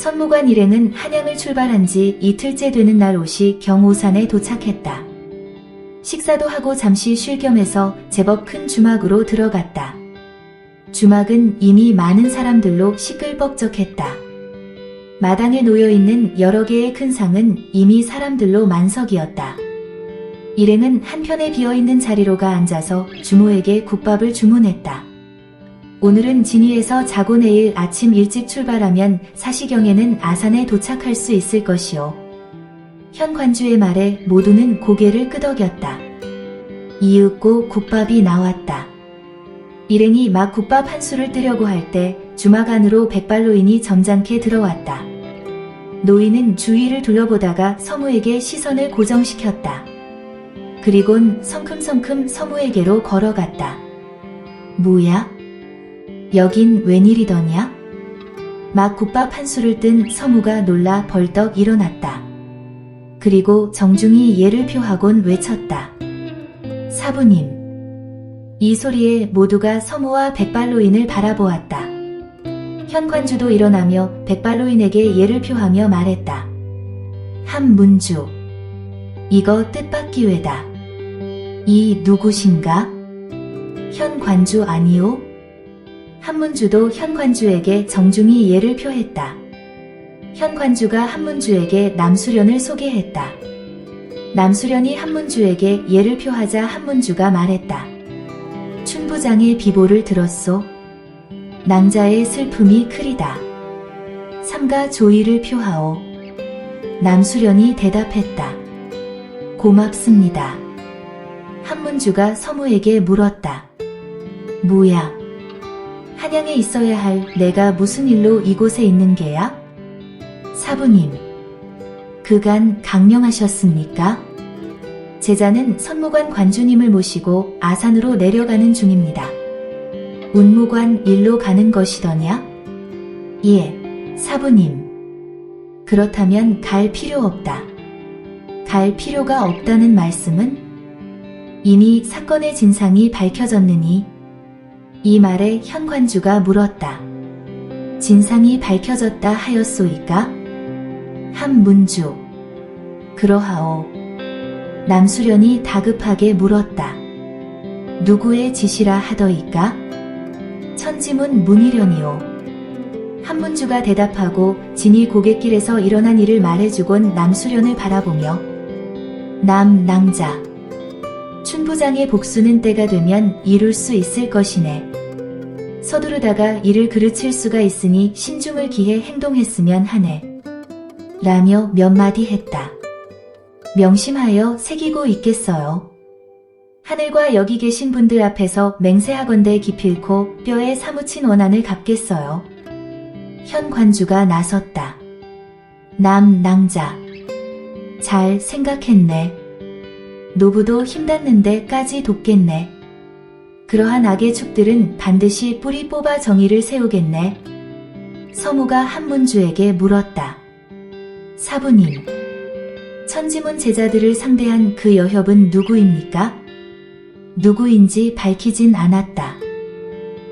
선무관 일행은 한양을 출발한 지 이틀째 되는 날 오시 경오산에 도착했다. 식사도 하고 잠시 쉴 겸해서 제법 큰 주막으로 들어갔다. 주막은 이미 많은 사람들로 시끌벅적했다. 마당에 놓여있는 여러 개의 큰 상은 이미 사람들로 만석이었다. 일행은 한편에 비어있는 자리로 가 앉아서 주모에게 국밥을 주문했다. 오늘은 진위에서 자고 내일 아침 일찍 출발하면 사시경에는 아산에 도착할 수 있을 것이오. 현 관주의 말에 모두는 고개를 끄덕였다. 이윽고 국밥이 나왔다. 일행이 막 국밥 한 수를 뜨려고 할 때 주막 안으로 백발노인이 점잖게 들어왔다. 노인은 주위를 둘러보다가 서무에게 시선을 고정시켰다. 그리곤 성큼성큼 서무에게로 걸어갔다. 뭐야? 여긴 웬일이더냐? 막 국밥 한 수를 뜬 서무가 놀라 벌떡 일어났다. 그리고 정중히 예를 표하곤 외쳤다. 사부님. 이 소리에 모두가 서무와 백발노인을 바라보았다. 현관주도 일어나며 백발노인에게 예를 표하며 말했다. 한문주. 이거 뜻밖기회다. 이 누구신가? 현관주 아니오? 한문주도 현관주에게 정중히 예를 표했다. 현관주가 한문주에게 남수련을 소개했다. 남수련이 한문주에게 예를 표하자 한문주가 말했다. 춘부장의 비보를 들었소. 낭자의 슬픔이 크리다. 삼가 조의를 표하오. 남수련이 대답했다. 고맙습니다. 한문주가 서무에게 물었다. 뭐야? 한양에 있어야 할 내가 무슨 일로 이곳에 있는 게야? 사부님. 그간 강령하셨습니까? 제자는 선무관 관주님을 모시고 아산으로 내려가는 중입니다. 운무관 일로 가는 것이더냐? 예, 사부님. 그렇다면 갈 필요 없다. 갈 필요가 없다는 말씀은? 이미 사건의 진상이 밝혀졌느니. 이 말에 현관주가 물었다. 진상이 밝혀졌다 하였소이까? 한문주. 그러하오. 남수련이 다급하게 물었다. 누구의 지시라 하더이까? 천지문 문희련이오. 한문주가 대답하고 진이 고갯길에서 일어난 일을 말해주곤 남수련을 바라보며 남낭자. 춘부장의 복수는 때가 되면 이룰 수 있을 것이네. 서두르다가 이를 그르칠 수가 있으니 신중을 기해 행동했으면 하네. 라며 몇 마디 했다. 명심하여 새기고 있겠어요. 하늘과 여기 계신 분들 앞에서 맹세하건대 기필코 뼈에 사무친 원한을 갚겠어요. 현관주가 나섰다. 남낭자. 잘 생각했네. 노부도 힘닿는데 까지 돕겠네. 그러한 악의 축들은 반드시 뿌리 뽑아 정의를 세우겠네. 서무가 한문주에게 물었다. 사부님. 천지문 제자들을 상대한 그 여협은 누구입니까? 누구인지 밝히진 않았다.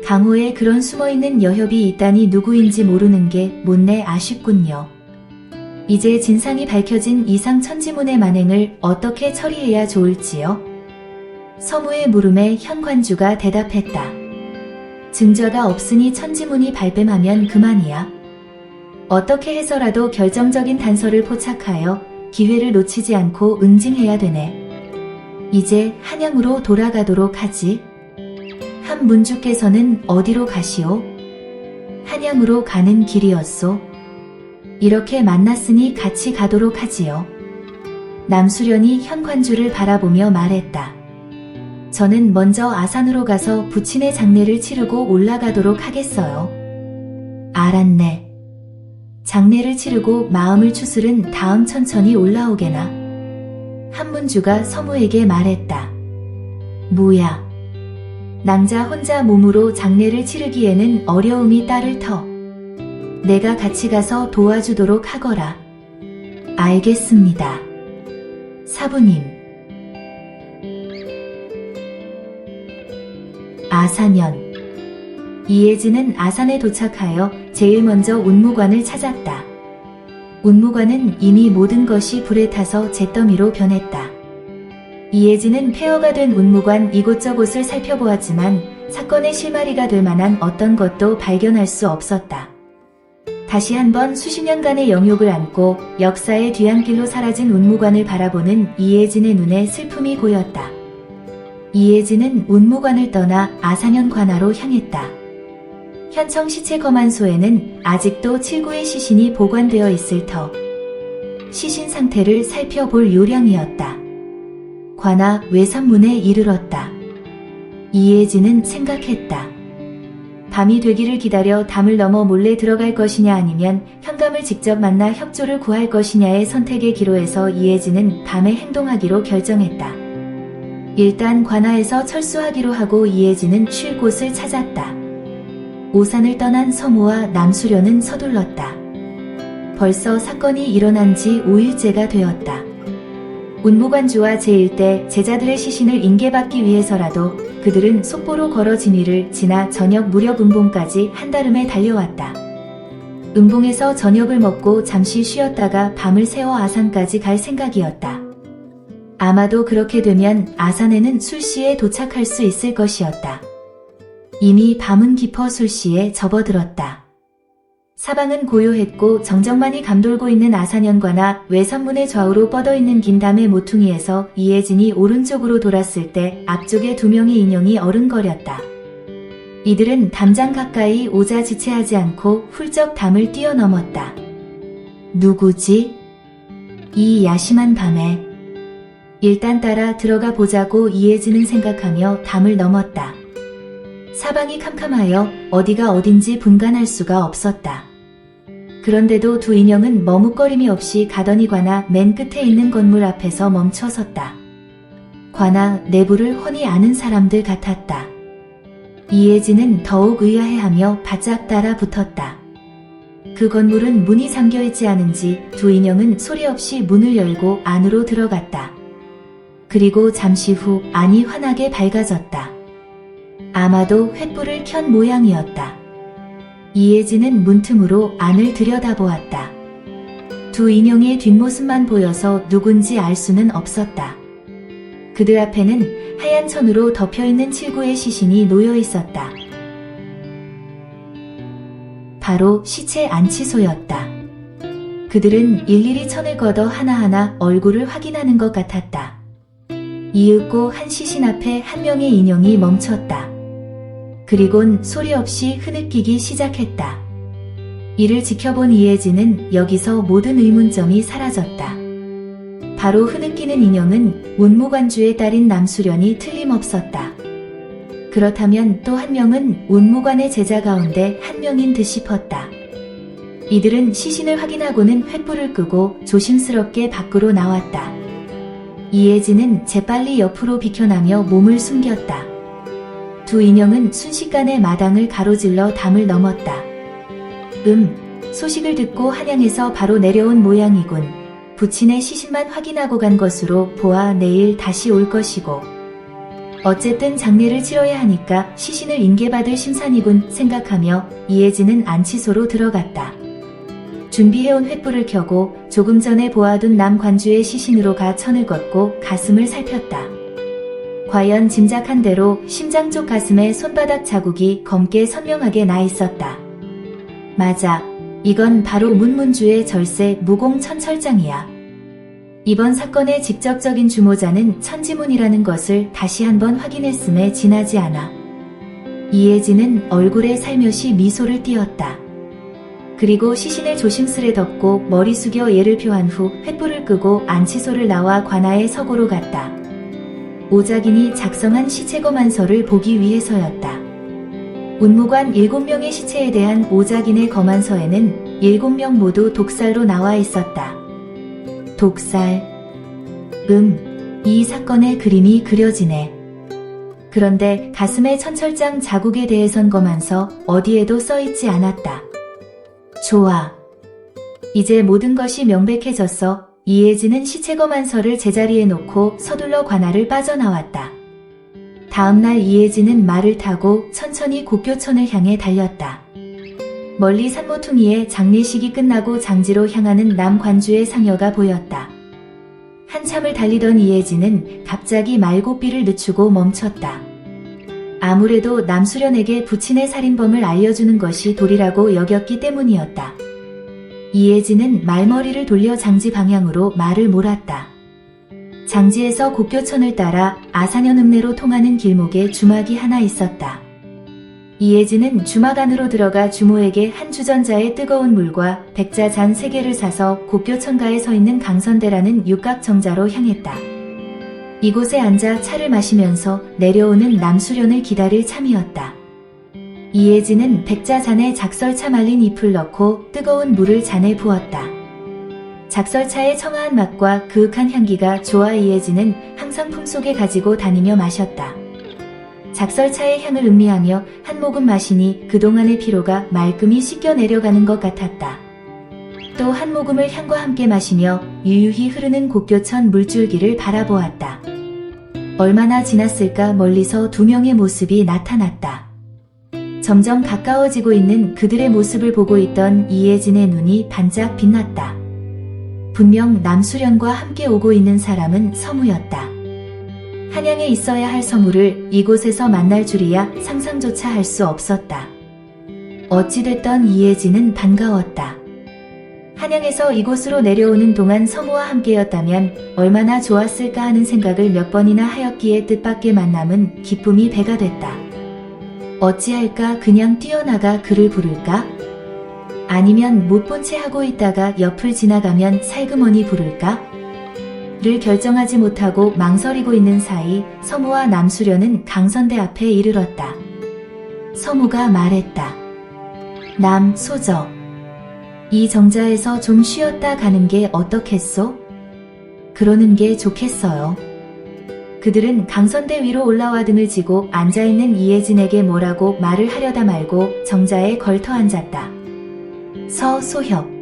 강호에 그런 숨어있는 여협이 있다니 누구인지 모르는 게 못내 아쉽군요. 이제 진상이 밝혀진 이상 천지문의 만행을 어떻게 처리해야 좋을지요? 서무의 물음에 현관주가 대답했다. 증거가 없으니 천지문이 발뺌하면 그만이야. 어떻게 해서라도 결정적인 단서를 포착하여 기회를 놓치지 않고 응징해야 되네. 이제 한양으로 돌아가도록 하지. 한문주께서는 어디로 가시오? 한양으로 가는 길이었소. 이렇게 만났으니 같이 가도록 하지요. 남수련이 현관주를 바라보며 말했다. 저는 먼저 아산으로 가서 부친의 장례를 치르고 올라가도록 하겠어요. 알았네. 장례를 치르고 마음을 추스른 다음 천천히 올라오게나. 한문주가 서무에게 말했다. 뭐야? 낭자 혼자 몸으로 장례를 치르기에는 어려움이 따를 터. 내가 같이 가서 도와주도록 하거라. 알겠습니다. 사부님. 아산연. 이혜진은 아산에 도착하여 제일 먼저 운무관을 찾았다. 운무관은 이미 모든 것이 불에 타서 잿더미로 변했다. 이혜진은 폐허가 된 운무관 이곳저곳을 살펴보았지만 사건의 실마리가 될 만한 어떤 것도 발견할 수 없었다. 다시 한번 수십 년간의 영욕을 안고 역사의 뒤안길로 사라진 운무관을 바라보는 이혜진의 눈에 슬픔이 고였다. 이혜진은 운무관을 떠나 아산현 관하로 향했다. 현청 시체 검안소에는 아직도 7구의 시신이 보관되어 있을 터 시신 상태를 살펴볼 요량이었다. 관아 외산문에 이르렀다. 이혜진은 생각했다. 밤이 되기를 기다려 담을 넘어 몰래 들어갈 것이냐 아니면 현감을 직접 만나 협조를 구할 것이냐의 선택의 기로에서 이혜진은 밤에 행동하기로 결정했다. 일단 관아에서 철수하기로 하고 이혜진은 쉴 곳을 찾았다. 오산을 떠난 서무와 남수련은 서둘렀다. 벌써 사건이 일어난 지 5일째가 되었다. 운무관주와 제1대 제자들의 시신을 인계받기 위해서라도 그들은 속보로 걸어 진위를 지나 저녁 무렵 은봉까지 한달음에 달려왔다. 은봉에서 저녁을 먹고 잠시 쉬었다가 밤을 새워 아산까지 갈 생각이었다. 아마도 그렇게 되면 아산에는 술시에 도착할 수 있을 것이었다. 이미 밤은 깊어 술시에 접어들었다. 사방은 고요했고 정적만이 감돌고 있는 아산현관아 외산문의 좌우로 뻗어있는 긴 담의 모퉁이에서 이혜진이 오른쪽으로 돌았을 때 앞쪽에 2명의 인형이 어른거렸다. 이들은 담장 가까이 오자 지체하지 않고 훌쩍 담을 뛰어넘었다. 누구지? 이 야심한 밤에. 일단 따라 들어가 보자고 이혜진은 생각하며 담을 넘었다. 사방이 캄캄하여 어디가 어딘지 분간할 수가 없었다. 그런데도 두 인형은 머뭇거림이 없이 가더니 관아 맨 끝에 있는 건물 앞에서 멈춰섰다. 관아 내부를 훤히 아는 사람들 같았다. 이혜진은 더욱 의아해하며 바짝 따라 붙었다. 그 건물은 문이 잠겨있지 않은지 두 인형은 소리 없이 문을 열고 안으로 들어갔다. 그리고 잠시 후 안이 환하게 밝아졌다. 아마도 횃불을 켠 모양이었다. 이혜진은 문틈으로 안을 들여다보았다. 두 인형의 뒷모습만 보여서 누군지 알 수는 없었다. 그들 앞에는 하얀 천으로 덮여있는 7구의 시신이 놓여 있었다. 바로 시체 안치소였다. 그들은 일일이 천을 걷어 하나하나 얼굴을 확인하는 것 같았다. 이윽고 한 시신 앞에 한 명의 인형이 멈췄다. 그리곤 소리 없이 흐느끼기 시작했다. 이를 지켜본 이혜진은 여기서 모든 의문점이 사라졌다. 바로 흐느끼는 인형은 운무관주의 딸인 남수련이 틀림없었다. 그렇다면 또 한 명은 운무관의 제자 가운데 한 명인 듯 싶었다. 이들은 시신을 확인하고는 횃불을 끄고 조심스럽게 밖으로 나왔다. 이혜진은 재빨리 옆으로 비켜나며 몸을 숨겼다. 두 인형은 순식간에 마당을 가로질러 담을 넘었다. 소식을 듣고 한양에서 바로 내려온 모양이군. 부친의 시신만 확인하고 간 것으로 보아 내일 다시 올 것이고. 어쨌든 장례를 치러야 하니까 시신을 인계받을 심산이군 생각하며 이혜진은 안치소로 들어갔다. 준비해온 횃불을 켜고 조금 전에 보아둔 남관주의 시신으로 가 천을 걷고 가슴을 살폈다. 과연 짐작한 대로 심장 쪽 가슴에 손바닥 자국이 검게 선명하게 나 있었다. 맞아. 이건 바로 문문주의 절세 무공천철장이야. 이번 사건의 직접적인 주모자는 천지문이라는 것을 다시 한번 확인했음에 지나지 않아. 이혜진은 얼굴에 살며시 미소를 띄었다. 그리고 시신을 조심스레 덮고 머리 숙여 예를 표한 후 횃불을 끄고 안치소를 나와 관아의 서고로 갔다. 오작인이 작성한 시체검안서를 보기 위해서였다. 운무관 7명의 시체에 대한 오작인의 검안서에는 7명 모두 독살로 나와 있었다. 독살. 이 사건의 그림이 그려지네. 그런데 가슴의 천철장 자국에 대해선 검안서 어디에도 써있지 않았다. 좋아. 이제 모든 것이 명백해졌어. 이혜진은 시체검안서를 제자리에 놓고 서둘러 관아를 빠져나왔다. 다음날 이혜진은 말을 타고 천천히 곡교천을 향해 달렸다. 멀리 산모퉁이에 장례식이 끝나고 장지로 향하는 남관주의 상여가 보였다. 한참을 달리던 이혜진은 갑자기 말고삐를 늦추고 멈췄다. 아무래도 남수련에게 부친의 살인범을 알려주는 것이 도리라고 여겼기 때문이었다. 이혜진은 말머리를 돌려 장지 방향으로 말을 몰았다. 장지에서 곡교천을 따라 아산현 읍내로 통하는 길목에 주막이 하나 있었다. 이혜진은 주막 안으로 들어가 주모에게 한 주전자의 뜨거운 물과 백자 잔 3개를 사서 곡교천가에 서 있는 강선대라는 육각정자로 향했다. 이곳에 앉아 차를 마시면서 내려오는 남수련을 기다릴 참이었다. 이혜진은 백자 잔에 작설차 말린 잎을 넣고 뜨거운 물을 잔에 부었다. 작설차의 청아한 맛과 그윽한 향기가 좋아 이혜진은 항상 품속에 가지고 다니며 마셨다. 작설차의 향을 음미하며 한 모금 마시니 그동안의 피로가 말끔히 씻겨 내려가는 것 같았다. 또 한 모금을 향과 함께 마시며 유유히 흐르는 곡교천 물줄기를 바라보았다. 얼마나 지났을까 멀리서 2명의 모습이 나타났다. 점점 가까워지고 있는 그들의 모습을 보고 있던 이혜진의 눈이 반짝 빛났다. 분명 남수련과 함께 오고 있는 사람은 서무였다. 한양에 있어야 할 서무를 이곳에서 만날 줄이야 상상조차 할 수 없었다. 어찌됐던 이혜진은 반가웠다. 한양에서 이곳으로 내려오는 동안 서무와 함께였다면 얼마나 좋았을까 하는 생각을 몇 번이나 하였기에 뜻밖의 만남은 기쁨이 배가 됐다. 어찌할까 그냥 뛰어나가 그를 부를까? 아니면 못 본 채 하고 있다가 옆을 지나가면 살그머니 부를까? 를 결정하지 못하고 망설이고 있는 사이 서무와 남수련은 강선대 앞에 이르렀다. 서무가 말했다. 남소저, 이 정자에서 좀 쉬었다 가는 게 어떻겠소? 그러는 게 좋겠어요. 그들은 강선대 위로 올라와 등을 지고 앉아있는 이혜진에게 뭐라고 말을 하려다 말고 정자에 걸터 앉았다. 서소협.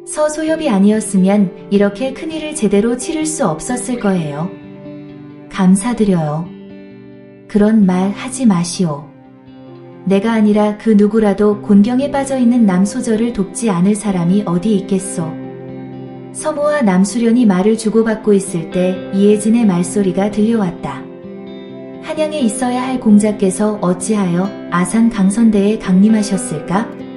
서소협이 아니었으면 이렇게 큰일을 제대로 치를 수 없었을 거예요. 감사드려요. 그런 말 하지 마시오. 내가 아니라 그 누구라도 곤경에 빠져있는 남소저를 돕지 않을 사람이 어디 있겠소. 서무와 남수련이 말을 주고받고 있을 때 이혜진의 말소리가 들려왔다. 한양에 있어야 할 공자께서 어찌하여 아산 강선대에 강림하셨을까?